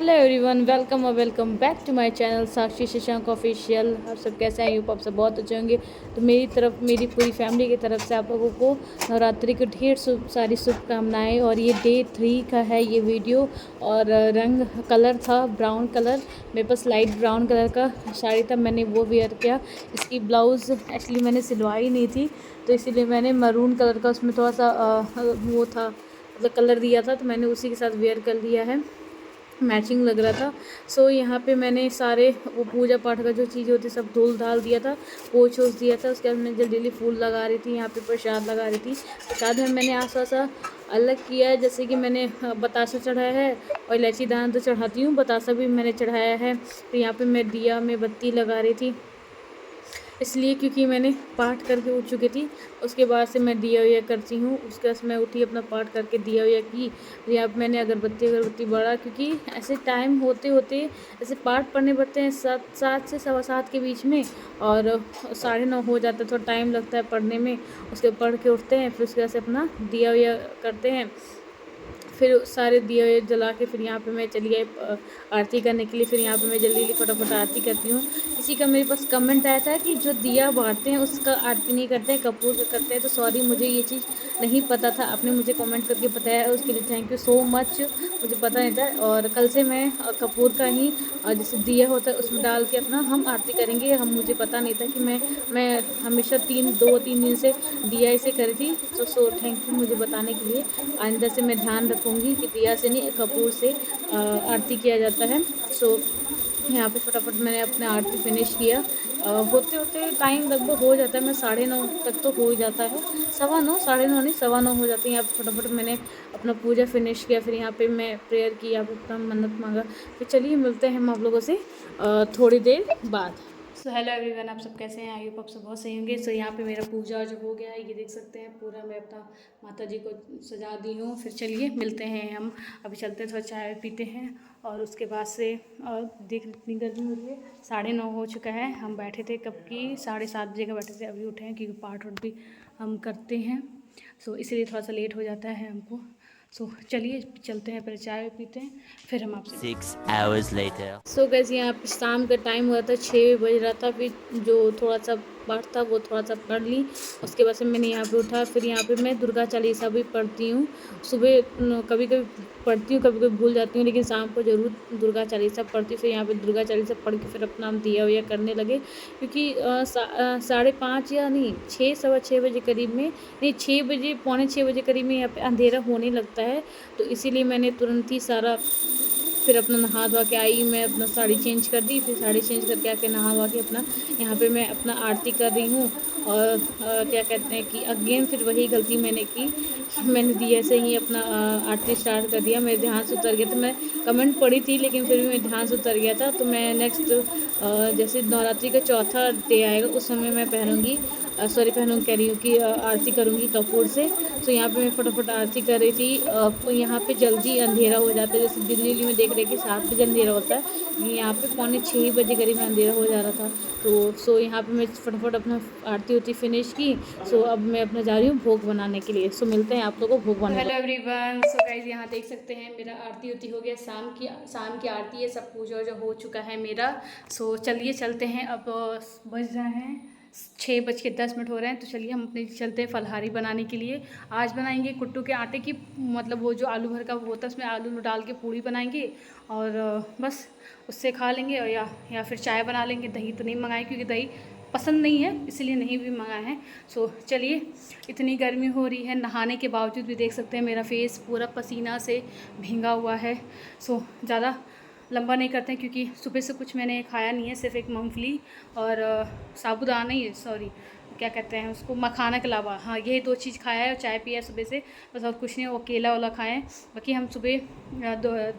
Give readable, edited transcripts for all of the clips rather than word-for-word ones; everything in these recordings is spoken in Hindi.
हेलो एवरीवन, वेलकम और welcome back to my channel Sakshi Shashank official. आप सब कैसे हैं? यूँ आप सब बहुत अच्छे होंगे। तो मेरी पूरी फैमिली की तरफ से आप लोगों को नवरात्रि की ढेर सारी शुभकामनाएं। और ये डे 3 का है ये वीडियो। और रंग कलर था ब्राउन कलर, मेरे पास लाइट ब्राउन कलर का साड़ी था, मैंने वो वेयर किया। इसकी ब्लाउज़ एक्चुअली मैंने सिलवाई नहीं थी, तो इसीलिए मैंने मरून कलर का उसमें थोड़ा सा वो था, मतलब कलर दिया था, तो मैंने उसी के साथ वेयर कर लिया है। मैचिंग लग रहा था। सो यहाँ पे मैंने सारे वो पूजा पाठ का जो चीज़ होती सब धुल धाल दिया था, पोछ ओछ दिया था। उसके बाद मैं जल्दी जल्दी फूल लगा रही थी, यहाँ पे प्रसाद लगा रही थी। प्रसाद में मैंने आसा सा अलग किया है, जैसे कि मैंने बतासा चढ़ाया है और इलायची दाना तो चढ़ाती हूँ, बतासा भी मैंने चढ़ाया है। तो यहाँ पे मैं दिया में बत्ती लगा रही थी, इसलिए क्योंकि मैंने पाठ करके उठ चुकी थी। उसके बाद से मैं दिया विया करती हूँ। उसके बाद मैं उठी, अपना पाठ करके दिया विया की। या मैंने अगरबत्ती बढ़ा, क्योंकि ऐसे टाइम होते होते ऐसे पाठ पढ़ने पड़ते हैं 7 से 7:15 के बीच में, और 9:30 हो जाता है, थोड़ा टाइम लगता है पढ़ने में। उसके पढ़ के उठते हैं, फिर उसके बाद से अपना दिया विया करते हैं, फिर सारे दिए जला के फिर यहाँ पे मैं चली आई आरती करने के लिए। फिर यहाँ पे मैं जल्दी जल्दी फटाफट आरती करती हूँ। किसी का मेरे पास कमेंट आया था कि जो दिया बांटते हैं उसका आरती नहीं करते हैं, कपूर का करते हैं। तो सॉरी, मुझे ये चीज़ नहीं पता था, आपने मुझे कमेंट करके बताया, उसके लिए थैंक यू सो मच। मुझे पता नहीं था, और कल से मैं कपूर का ही जैसे दिया होता है उसमें डाल के अपना हम आरती करेंगे। मुझे पता नहीं था कि मैं हमेशा 2-3 दिन से दिया इसे करी थी। तो थैंक यू मुझे बताने के लिए। आइंदा से मैं ध्यान रखूँगी कि दिया से नहीं, कपूर से आरती किया जाता है। सो यहाँ पे फटाफट मैंने अपना आरती फिनिश किया। होते होते टाइम लगभग हो जाता है, मैं 9:30 तक तो हो ही जाता है, 9:15 9:30 नहीं 9:15 हो जाती है। यहाँ पे फटाफट मैंने अपना पूजा फिनिश किया। फिर यहाँ पे मैं प्रेयर की, यहाँ पे अपना मन्नत मांगा। फिर चलिए मिलते हैं हम आप लोगों से थोड़ी देर बाद। सो हेलो एवरीवन, आप सब कैसे हैं? आई होप आप सब बहुत सही होंगे। सो यहाँ पे मेरा पूजा जो हो गया है, ये देख सकते हैं पूरा मैं अपना माता जी को सजा दी हूँ। फिर चलिए मिलते हैं हम, अभी चलते हैं, थोड़ा चाय पीते हैं। और उसके बाद से और देख इतनी गर्मी हो रही है, 9:30 हो चुका है। हम बैठे थे कब की 7:30 बजे का बैठे थे, अभी उठे हैं, क्योंकि पाठ वाठ भी हम करते हैं। सो इसीलिए थोड़ा सा लेट हो जाता है हमको। सो चलिए चलते हैं, पहले चाय पीते हैं, फिर हम आपसे 6 hours later. सो कैसे यहाँ पे शाम का टाइम हुआ था, 6 बज रहा था। फिर जो थोड़ा सा पाठ था वो थोड़ा सा पढ़ ली। उसके बाद से मैंने यहाँ पे उठा। फिर यहाँ पे मैं दुर्गा चालीसा भी पढ़ती हूँ। सुबह कभी कभी पढ़ती हूँ, कभी कभी भूल जाती हूँ, लेकिन शाम को ज़रूर दुर्गा चालीसा पढ़ती हूँ। फिर यहाँ पे दुर्गा चालीसा पढ़ के फिर अपना हम दिया विया करने लगे, क्योंकि 5:30 या नहीं 6 6:15 बजे करीब में, नहीं 6 बजे, पौने 6 बजे करीब में यहाँ पे अंधेरा होने लगता है। तो इसीलिए मैंने तुरंत ही सारा फिर अपना नहा धोवा के आई, मैं अपना साड़ी चेंज कर दी। फिर साड़ी चेंज करके आके नहा धोवा के अपना यहाँ पे मैं अपना आरती कर रही हूँ। और क्या कहते हैं कि अगेन फिर वही गलती मैंने की, मैंने दिए से ही अपना आरती स्टार्ट कर दिया। मेरे ध्यान से उतर गया था, मैं कमेंट पढ़ी थी लेकिन फिर भी मेरे ध्यान से उतर गया था। तो मैं नेक्स्ट जैसे नवरात्रि का चौथा डे आएगा उस समय मैं पहनूँगी कह रही हूँ कि आरती करूँगी कपूर से। तो यहाँ पे मैं फटाफट आरती कर रही थी। यहाँ पे जल्दी अंधेरा हो जाता है, जैसे दिल्ली में देख रहे कि 7 बजे अंधेरा होता है, यहाँ पे पौने 6 बजे करीब में अंधेरा हो जा रहा था। तो यहाँ पे मैं फटाफट अपना आरती उरती फिनिश की। अब मैं अपना जा रही हूँ भोग बनाने के लिए। मिलते हैं आप लोगों को भोग बनाने। हेलो एवरीवन, गाइज यहाँ देख सकते हैं मेरा आरती उरती हो गया, शाम की आरती है, सब पूजा वूजा हो चुका है मेरा। चलिए चलते हैं। अब बज रहे हैं 6:10 हो रहे हैं। तो चलिए हम अपने चलते हैं फलहारी बनाने के लिए। आज बनाएंगे कुट्टू के आटे की, मतलब वो जो आलू भर का होता है उसमें आलू डाल के पूड़ी बनाएंगे, और बस उससे खा लेंगे। और या फिर चाय बना लेंगे। दही तो नहीं मंगाए, क्योंकि दही पसंद नहीं है, इसलिए नहीं भी मंगाए हैं। चलिए, इतनी गर्मी हो रही है, नहाने के बावजूद भी देख सकते हैं मेरा फेस पूरा पसीना से भींगा हुआ है। ज़्यादा लंबा नहीं करते हैं, क्योंकि सुबह से कुछ मैंने खाया नहीं है, सिर्फ एक मूंगफली और साबूदाना ही, सॉरी क्या कहते हैं उसको, मखाना के अलावा, हाँ यही 2 चीज़ खाया है, और चाय पिया है सुबह से, बस और कुछ नहीं। वो केला वाला खाए हैं। बाकी हम सुबह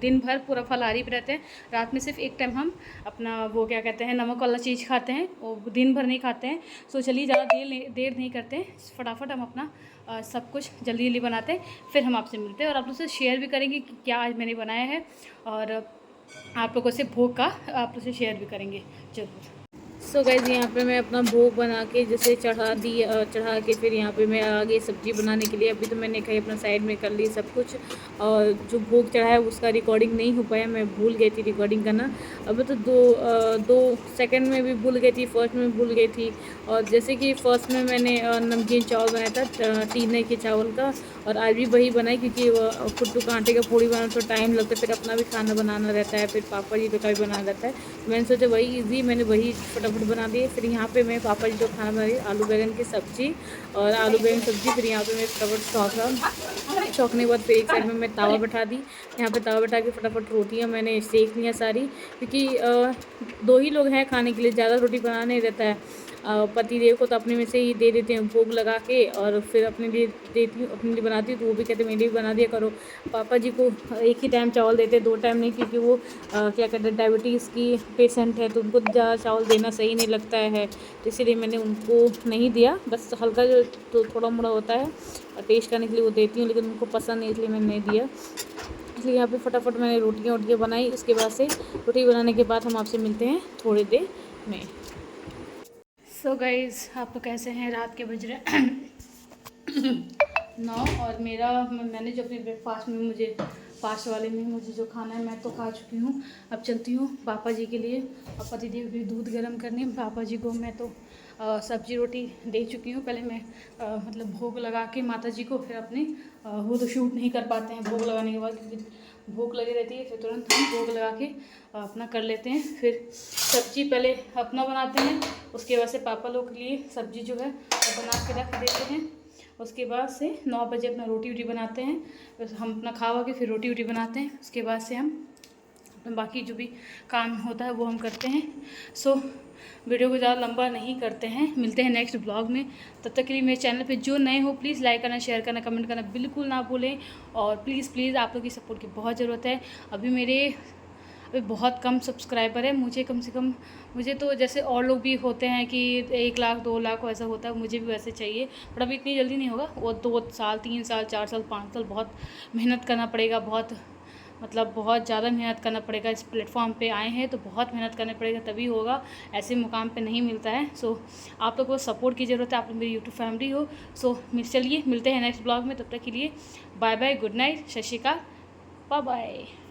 दिन भर पूरा फलाहारी पे रहते हैं। रात में सिर्फ एक टाइम हम अपना वो क्या कहते हैं नमक वाला चीज़ खाते हैं, वो दिन भर नहीं खाते हैं। चलिए ज़्यादा देर नहीं करते हैं, फटाफट हम अपना सब कुछ जल्दी जल्दी बनाते हैं, फिर हम आपसे मिलते हैं और आप लोग से शेयर भी करेंगे कि क्या आज मैंने बनाया है, और आप लोगों से भोग का आप लोग से शेयर भी करेंगे ज़रूर। सो गाइज़ यहाँ पे मैं अपना भोग बना के जैसे चढ़ा के फिर यहाँ पे मैं आगे सब्ज़ी बनाने के लिए अभी तो मैंने कहीं अपना साइड में कर ली सब कुछ। और जो भोग चढ़ा है उसका रिकॉर्डिंग नहीं हो पाया, मैं भूल गई थी रिकॉर्डिंग करना। अब तो दो सेकंड में भी भूल गई थी, फर्स्ट में भूल गई थी। और जैसे कि फ़र्स्ट में मैंने नमकीन चावल बनाया था टीने के चावल का, और आज भी वही बनाई क्योंकि कुट्टू कांटे का पूड़ी बनाना तो टाइम लगता है, फिर अपना भी खाना बनाना रहता है, फिर पापा जी तो का भी बनाना रहता है। मैंने सोचा वही ईजी, मैंने वही फटाफट बना दिए। फिर यहाँ पे मैं पापा जी तो खाना बना रही आलू बैंगन की सब्ज़ी और आलू बैंगन सब्ज़ी। फिर यहाँ पे मैं फटाफट चौंकने के बाद फिर एक साइड में मैं तावा बैठा दी। यहाँ पे तावा बैठा के फटाफट रोटियाँ मैंने सेक लिया सारी, क्योंकि 2 ही लोग हैं खाने के लिए, ज़्यादा रोटी बनाना नहीं रहता है। पति देव को तो अपने में से ही दे देते हैं भोग लगा के, और फिर अपने लिए देती हूँ, अपने लिए बनाती हूँ तो वो भी कहते हैं मेरे लिए भी बना दिया करो। पापा जी को एक ही टाइम चावल देते, 2 टाइम नहीं, क्योंकि वो क्या कहते हैं डायबिटीज़ की पेशेंट है, तो उनको ज़्यादा चावल देना सही नहीं लगता है, तो इसीलिए मैंने उनको नहीं दिया। बस हल्का जो तो थोड़ा मोड़ा होता है टेस्ट करने के लिए वो देती हूँ, लेकिन उनको पसंद नहीं इसलिए मैंने नहीं दिया। इसलिए यहाँ पे फटाफट मैंने रोटियाँ बनाई। उसके बाद से रोटी बनाने के बाद हम आपसे मिलते हैं थोड़ी देर में। सो गाइज़ आप तो कैसे हैं? रात के बज रहे 9, और मैंने जो अपने ब्रेकफास्ट में मुझे फास्ट वाले में मुझे जो खाना है मैं तो खा चुकी हूँ। अब चलती हूँ पापा जी के लिए, और पति देव भी दूध गर्म करने। पापा जी को मैं तो सब्जी रोटी दे चुकी हूँ। पहले मैं मतलब भोग लगा के माता जी को, फिर अपने वो तो शूट नहीं कर पाते हैं भोग लगाने के बाद, क्योंकि भूख लगी रहती है, फिर तुरंत हम भोग लगा के अपना कर लेते हैं। फिर सब्जी पहले अपना बनाते हैं, उसके बाद से पापा लोग के लिए सब्जी जो है वो बना के रख देते हैं। उसके बाद से 9 बजे अपना रोटी बनाते हैं, हम अपना खा के फिर रोटी बनाते हैं। उसके बाद से हम बाकी जो भी काम होता है वो हम करते हैं। सो वीडियो को ज़्यादा लंबा नहीं करते हैं, मिलते हैं नेक्स्ट ब्लॉग में। तब तक के लिए मेरे चैनल पे जो नए हो प्लीज़ लाइक करना, शेयर करना, कमेंट करना बिल्कुल ना भूलें। और प्लीज़ आप लोग की सपोर्ट की बहुत ज़रूरत है। अभी बहुत कम सब्सक्राइबर है, मुझे कम से कम, मुझे तो जैसे और लोग भी होते हैं कि 1 लाख 2 लाख वैसा होता है, मुझे भी वैसे चाहिए, पर अभी इतनी जल्दी नहीं होगा। वो 2 साल 3 साल 4 साल 5 साल बहुत मेहनत करना पड़ेगा, बहुत ज़्यादा मेहनत करना पड़ेगा। इस प्लेटफॉर्म पे आए हैं तो बहुत मेहनत करना पड़ेगा, तभी होगा, ऐसे मुकाम पे नहीं मिलता है। सो आप लोग को सपोर्ट की ज़रूरत है, आप लोग मेरी यूट्यूब फैमिली हो। सो चलिए मिलते हैं नेक्स्ट ब्लॉग में, तब तक के लिए बाय बाय, गुड नाइट, सत श्री अकाल, बाय बाय।